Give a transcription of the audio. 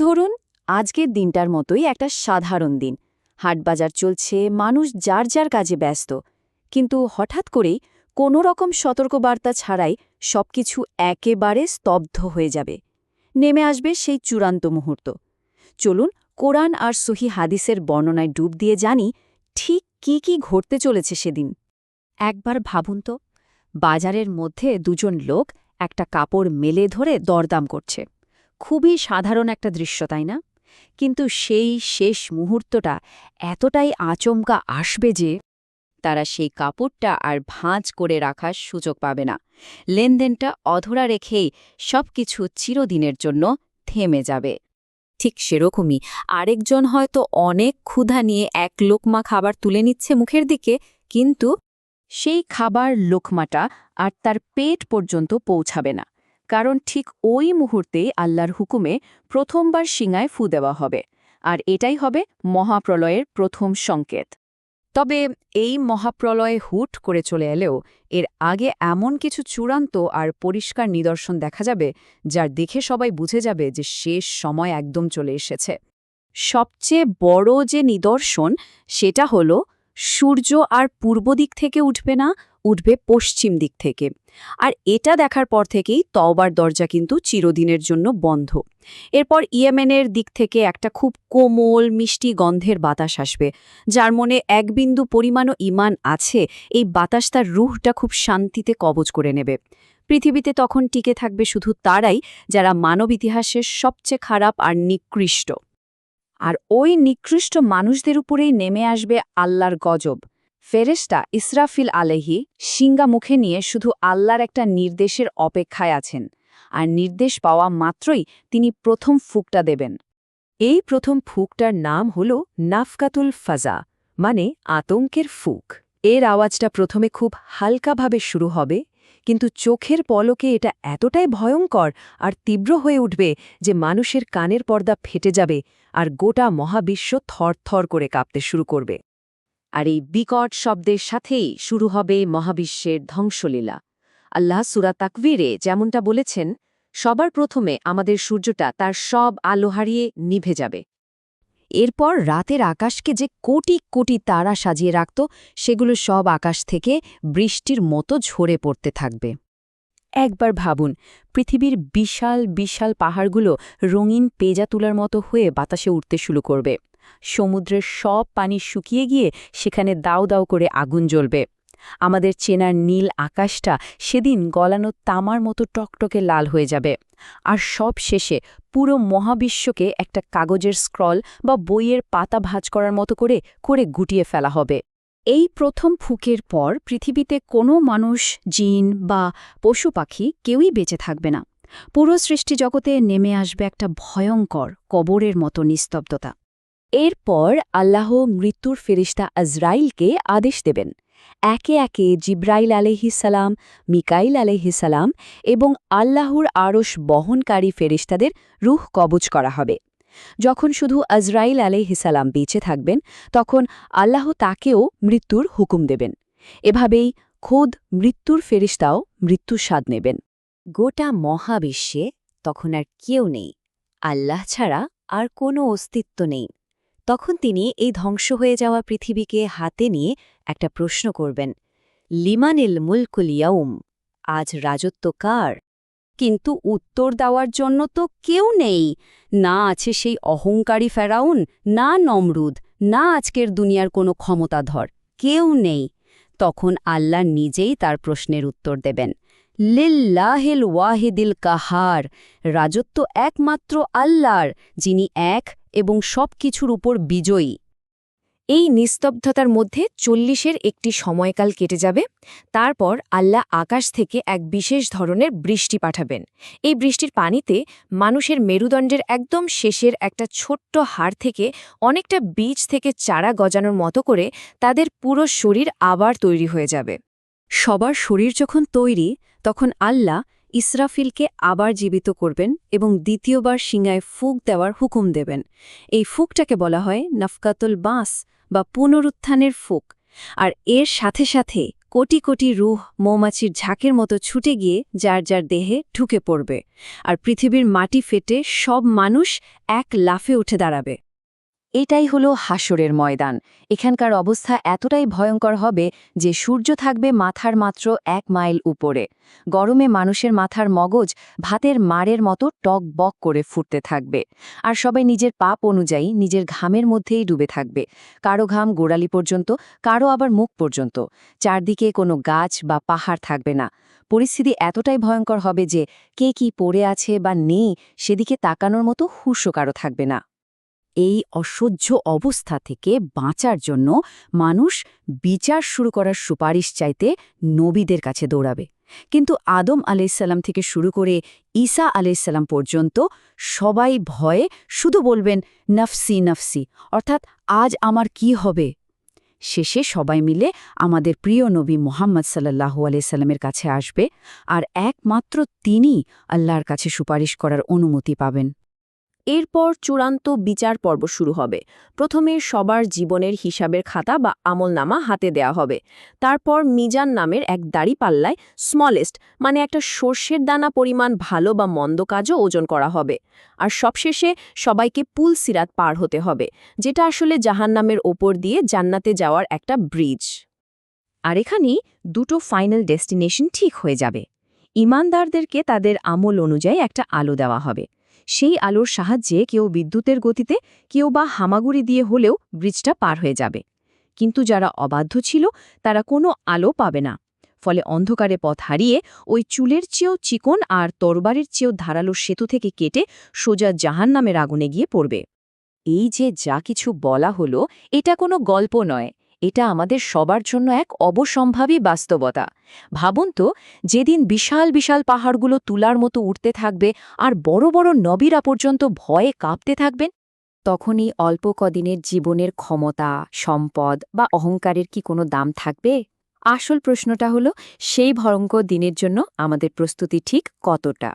ধরুন আজকের দিনটার মতোই একটা সাধারণ দিন, হাটবাজার চলছে, মানুষ যার যার কাজে ব্যস্ত, কিন্তু হঠাৎ করেই কোনো রকম সতর্কবার্তা ছাড়াই সবকিছু একেবারে স্তব্ধ হয়ে যাবে। নেমে আসবে সেই চূড়ান্ত মুহূর্ত। চলুন কোরআন আর সহি হাদিসের বর্ণনায় ডুব দিয়ে জানি ঠিক কি ঘটতে চলেছে সেদিন। একবার ভাবুন তো, বাজারের মধ্যে দুজন লোক একটা কাপড় মেলে ধরে দরদাম করছে। খুবই সাধারণ একটা দৃশ্য, তাই না? কিন্তু সেই শেষ মুহূর্তটা এতটাই আচমকা আসবে যে তারা সেই কাপড়টা আর ভাঁজ করে রাখার সুযোগ পাবে না। লেনদেনটা অধরা রেখেই সবকিছু চিরদিনের জন্য থেমে যাবে। ঠিক সেরকমই আরেকজন হয়তো অনেক ক্ষুধা নিয়ে এক লোকমা খাবার তুলে নিচ্ছে মুখের দিকে, কিন্তু সেই খাবার লোকমাটা আর তার পেট পর্যন্ত পৌঁছাবে না, কারণ ঠিক ওই মুহূর্তেই আল্লাহর হুকুমে প্রথমবার শিঙায় ফু দেওয়া হবে, আর এটাই হবে মহাপ্রলয়ের প্রথম সংকেত। তবে এই মহাপ্রলয়ে হুট করে চলে এলেও এর আগে এমন কিছু চূড়ান্ত আর পরিষ্কার নিদর্শন দেখা যাবে, যার দেখে সবাই বুঝে যাবে যে শেষ সময় একদম চলে এসেছে। সবচেয়ে বড় যে নিদর্শন সেটা হলো সূর্য আর পূর্ব দিক থেকে উঠবে না, উঠবে পশ্চিম দিক থেকে। আর এটা দেখার পর থেকেই তওবার দরজা কিন্তু চিরদিনের জন্য বন্ধ। এরপর ইয়েমেনের দিক থেকে একটা খুব কোমল মিষ্টি গন্ধের বাতাস আসবে, যার মনে এক বিন্দু পরিমাণও ঈমান আছে এই বাতাস তার রুহটা খুব শান্তিতে কবজ করে নেবে। পৃথিবীতে তখন টিকে থাকবে শুধু তারাই যারা মানব ইতিহাসের সবচেয়ে খারাপ আর নিকৃষ্ট। আর ওই নিকৃষ্ট মানুষদের উপরেই নেমে আসবে আল্লাহর গজব। ফেরেশতা ইসরাফিল আলাইহি শিঙ্গা মুখে নিয়ে শুধু আল্লাহর একটা নির্দেশের অপেক্ষায় আছেন, আর নির্দেশ পাওয়া মাত্রই তিনি প্রথম ফুঁকটা দেবেন। এই প্রথম ফুঁকটার নাম হল নাফকাতুল ফাজা, মানে আতঙ্কের ফুঁক। এর আওয়াজটা প্রথমে খুব হালকাভাবে শুরু হবে, কিন্তু চোখের পলকে এটা এতটাই ভয়ঙ্কর আর তীব্র হয়ে উঠবে যে মানুষের কানের পর্দা ফেটে যাবে আর গোটা মহাবিশ্ব থরথর করে কাঁপতে শুরু করবে। আর এই বিকট শব্দের সাথেই শুরু হবে মহাবিশ্বের ধ্বংসলীলা। আল্লাহ সূরা তাকবীরে যেমনটা বলেছেন, সবার প্রথমে আমাদের সূর্যটা তার সব আলো হারিয়ে নিভে যাবে। এরপর রাতের আকাশকে যে কোটি কোটি তারা সাজিয়ে রাখত, সেগুলো সব আকাশ থেকে বৃষ্টির মতো ঝরে পড়তে থাকবে। একবার ভাবুন, পৃথিবীর বিশাল বিশাল পাহাড়গুলো রঙিন পেজা তুলার মতো হয়ে বাতাসে উঠতে শুরু করবে। সমুদ্রের সব পানি শুকিয়ে গিয়ে সেখানে দাউ দাউ করে আগুন জ্বলবে। আমাদের চেনার নীল আকাশটা সেদিন গলানো তামার মতো টকটকে লাল হয়ে যাবে। আর সব শেষে পুরো মহাবিশ্বকে একটা কাগজের স্ক্রল বা বইয়ের পাতা ভাঁজ করার মতো করে করে গুটিয়ে ফেলা হবে। এই প্রথম ফুঁকের পর পৃথিবীতে কোনো মানুষ, জিন বা পশু পাখি কেউই বেঁচে থাকবে না। পুরো সৃষ্টি জগতে নেমে আসবে একটা ভয়ঙ্কর কবরের মতো নিস্তব্ধতা। এরপর আল্লাহ মৃত্যুর ফেরেশতা আজরাইলকে আদেশ দেবেন। একে একে জিব্রাইল আলাইহিসসালাম, মিকাইল আলাইহিসসালাম এবং আল্লাহর আরশ বহনকারী ফেরেশতাদের রূহ কবজ করা হবে। যখন শুধু আজরাইল আলাইহিসসালাম বেঁচে থাকবেন, তখন আল্লাহ তাকেও মৃত্যুর হুকুম দেবেন। এভাবেই খোদ মৃত্যুর ফেরেশতাও মৃত্যুর স্বাদ নেবেন। গোটা মহাবিশ্বে তখন আর কেউ নেই, আল্লাহ ছাড়া আর কোনো অস্তিত্ব নেই। তখন তিনি এই ধ্বংস হয়ে যাওয়া পৃথিবীকে হাতে নিয়ে একটা প্রশ্ন করবেন, লিমানিল মুলকুল ইয়াউম, আজ রাজত্ব কার? কিন্তু উত্তর দেওয়ার জন্য তো কেউ নেই। না আছে সেই অহংকারী ফেরাউন, না নমরুদ, না আজকের দুনিয়ার কোনো ক্ষমতাধর, কেউ নেই। তখন আল্লাহ নিজেই তার প্রশ্নের উত্তর দেবেন, লিল্লাহিল ওয়াহিদিল কাহার, রাজত্ব একমাত্র আল্লাহর, যিনি এক এবং সব কিছুর উপর বিজয়ী। এই নিস্তব্ধতার মধ্যে ৪০-এর একটি সময়কাল কেটে যাবে। তারপর আল্লাহ আকাশ থেকে এক বিশেষ ধরনের বৃষ্টি পাঠাবেন। এই বৃষ্টির পানিতে মানুষের মেরুদণ্ডের একদম শেষের একটা ছোট্ট হাড় থেকে অনেকটা বীজ থেকে চারা গজানোর মতো করে তাদের পুরো শরীর আবার তৈরি হয়ে যাবে। সবার শরীর যখন তৈরি, তখন আল্লাহ ইসরাফিলকে আবার জীবিত করবেন এবং দ্বিতীয়বার শিঙায় ফুঁক দেওয়ার হুকুম দেবেন। এই ফুঁকটাকে বলা হয় নাফকাতুল বাঁস বা পুনরুত্থানের ফুঁক। আর এর সাথে সাথে কোটি কোটি রুহ মৌমাছির ঝাঁকের মতো ছুটে গিয়ে যার যার দেহে ঢুকে পড়বে, আর পৃথিবীর মাটি ফেটে সব মানুষ এক লাফে উঠে দাঁড়াবে। এটাই হলো হাসরের ময়দান। এখানকার অবস্থা এতটাই ভয়ঙ্কর হবে যে সূর্য থাকবে মাথার মাত্র 1 মাইল উপরে। গরমে মানুষের মাথার মগজ ভাতের মাড়ের মতো টক বক করে ফুটতে থাকবে, আর সবাই নিজের পাপ অনুযায়ী নিজের ঘামের মধ্যেই ডুবে থাকবে। কারো ঘাম গোড়ালি পর্যন্ত, কারো আবার মুখ পর্যন্ত। চারদিকে কোনো গাছ বা পাহাড় থাকবে না। পরিস্থিতি এতটাই ভয়ঙ্কর হবে যে কে কি পড়ে আছে বা নেই সেদিকে তাকানোর মতো হুঁশও কারো থাকবে না। এই অসহ্য অবস্থা থেকে বাঁচার জন্য মানুষ বিচার শুরু করার সুপারিশ চাইতে নবীদের কাছে দৌড়াবে। কিন্তু আদম আলাইসাল্লাম থেকে শুরু করে ঈসা আলাইসাল্লাম পর্যন্ত সবাই ভয়ে শুধু বলবেন নফসি নফসি, অর্থাৎ আজ আমার কি হবে। শেষে সবাই মিলে আমাদের প্রিয় নবী মুহাম্মদ সাল্লাল্লাহু আলাইহি সাল্লামের কাছে আসবে, আর একমাত্র তিনিই আল্লাহর কাছে সুপারিশ করার অনুমতি পাবেন। এরপর চূড়ান্ত বিচার পর্ব শুরু হবে। প্রথমে সবার জীবনের হিসাবের খাতা বা আমলনামা হাতে দেয়া হবে। তারপর মিজান নামের এক দাঁড়িপাল্লায় স্মলেস্ট মানে একটা সর্ষের দানা পরিমাণ ভালো বা মন্দ কাজও ওজন করা হবে। আর সবশেষে সবাইকে পুল সিরাত পার হতে হবে, যেটা আসলে জাহান্নামের ওপর দিয়ে জান্নাতে যাওয়ার একটা ব্রিজ। আর এখানেই দুটো ফাইনাল ডেস্টিনেশন ঠিক হয়ে যাবে। ইমানদারদেরকে তাদের আমল অনুযায়ী একটা আলো দেওয়া হবে। সেই আলোর সাহায্যে কেউ বিদ্যুতের গতিতে, কেউ বা হামাগুড়ি দিয়ে হলেও ব্রিজটা পার হয়ে যাবে। কিন্তু যারা অবাধ্য ছিল তারা কোনো আলো পাবে না। ফলে অন্ধকারে পথ হারিয়ে ওই চুলের চেয়েও চিকন আর তরবারির চেয়েও ধারালো সেতু থেকে কেটে সোজা জাহান্নামের আগুনে গিয়ে পড়বে। এই যে যা কিছু বলা হলো, এটা কোনো গল্প নয়, এটা আমাদের সবার জন্য এক অবসম্ভাবী বাস্তবতা। ভাবুন তো, যেদিন বিশাল বিশাল পাহাড়গুলো তুলার মতো উঠতে থাকবে আর বড় বড় নবীরা পর্যন্ত ভয়ে কাঁপতে থাকবেন, তখনই অল্প কদিনের জীবনের ক্ষমতা, সম্পদ বা অহংকারের কি কোনো দাম থাকবে? আসল প্রশ্নটা হলো, সেই ভয়ঙ্কর দিনের জন্য আমাদের প্রস্তুতি ঠিক কতটা?